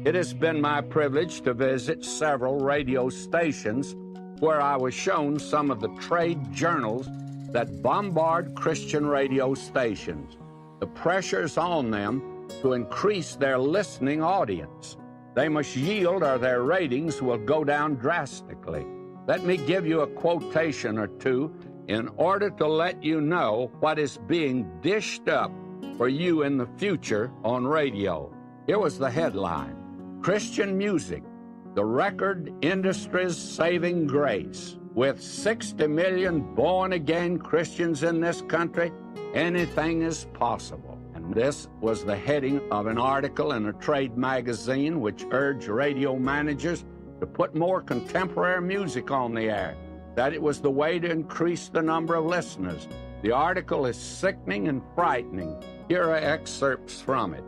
It has been my privilege to visit several radio stations where I was shown some of the trade journals that bombard Christian radio stations. The pressure's on them to increase their listening audience. They must yield or their ratings will go down drastically. Let me give you a quotation or two in order to let you know what is being dished up for you in the future on radio. Here was the headline: Christian music, the record industry's saving grace. With 60 million born-again Christians in this country, anything is possible. And this was the heading of an article in a trade magazine which urged radio managers to put more contemporary music on the air, that it was the way to increase the number of listeners. The article is sickening and frightening. Here are excerpts from it.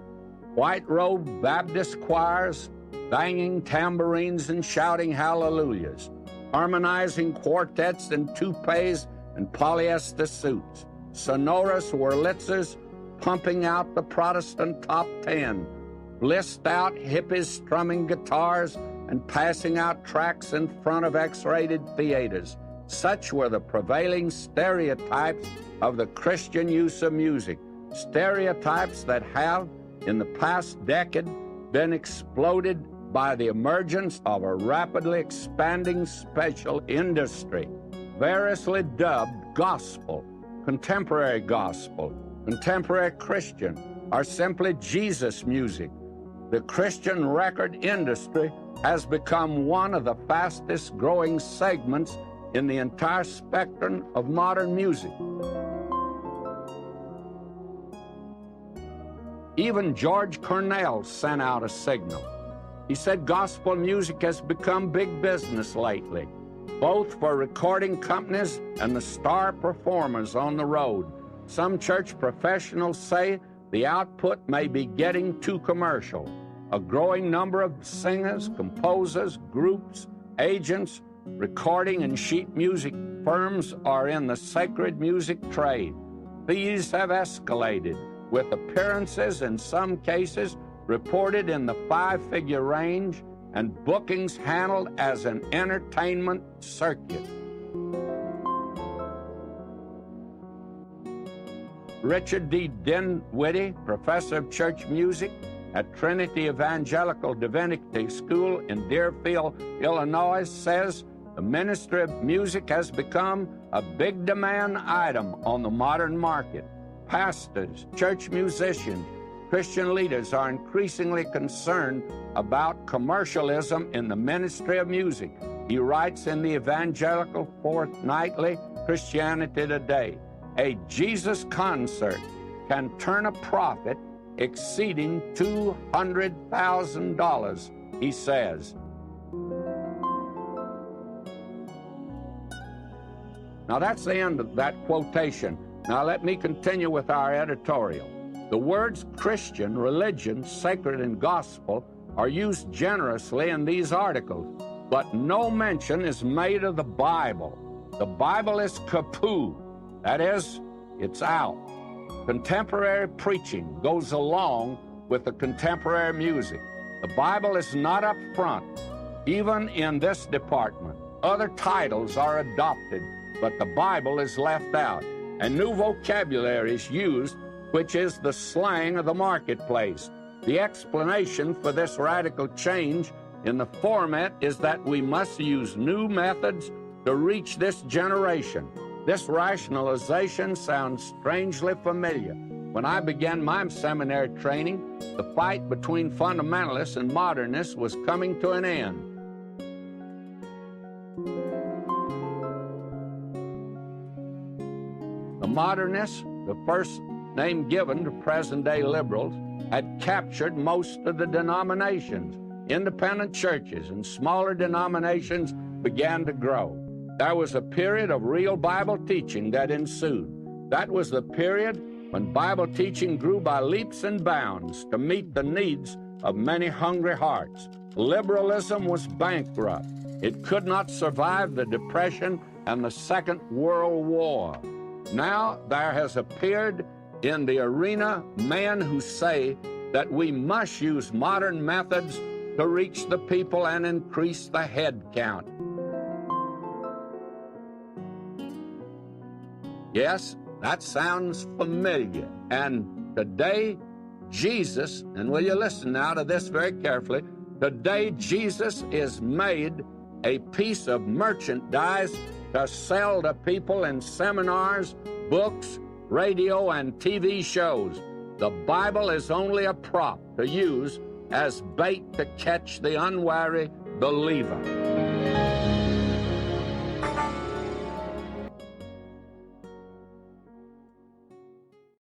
White-robed Baptist choirs, banging tambourines and shouting hallelujahs, harmonizing quartets in toupees and polyester suits, sonorous Wurlitzers pumping out the Protestant top 10, blissed-out hippies strumming guitars and passing out tracts in front of X-rated theaters. Such were the prevailing stereotypes of the Christian use of music, stereotypes that have, in the past decade, been exploded by the emergence of a rapidly expanding special industry, variously dubbed gospel, contemporary Christian, or simply Jesus music. The Christian record industry has become one of the fastest growing segments in the entire spectrum of modern music. Even George Cornell sent out a signal. He said gospel music has become big business lately, both for recording companies and the star performers on the road. Some church professionals say the output may be getting too commercial. A growing number of singers, composers, groups, agents, recording and sheet music firms are in the sacred music trade. Fees have escalated, with appearances in some cases reported in the 5-figure range and bookings handled as an entertainment circuit. Richard D. Dinwiddie, professor of church music at Trinity Evangelical Divinity School in Deerfield, Illinois, says the ministry of music has become a big demand item on the modern market. Pastors, church musicians, Christian leaders are increasingly concerned about commercialism in the ministry of music. He writes in the Evangelical Fortnightly Christianity Today, a Jesus concert can turn a profit exceeding $200,000, he says. Now that's the end of that quotation. Now let me continue with our editorial. The words Christian, religion, sacred, and gospel are used generously in these articles, but no mention is made of the Bible. The Bible is kaput. That is, it's out. Contemporary preaching goes along with the contemporary music. The Bible is not up front, even in this department. Other titles are adopted, but the Bible is left out. A new vocabulary is used, which is the slang of the marketplace. The explanation for this radical change in the format is that we must use new methods to reach this generation. This rationalization sounds strangely familiar. When I began my seminary training, the fight between fundamentalists and modernists was coming to an end. The modernists, the first name given to present-day liberals, had captured most of the denominations. Independent churches and smaller denominations began to grow. There was a period of real Bible teaching that ensued. That was the period when Bible teaching grew by leaps and bounds to meet the needs of many hungry hearts. Liberalism was bankrupt. It could not survive the Depression and the Second World War. Now there has appeared in the arena men who say that we must use modern methods to reach the people and increase the head count. Yes, that sounds familiar. And today, Jesus, and will you listen now to this very carefully, today Jesus is made a piece of merchandise to sell to people in seminars, books, radio, and TV shows. The Bible is only a prop to use as bait to catch the unwary believer.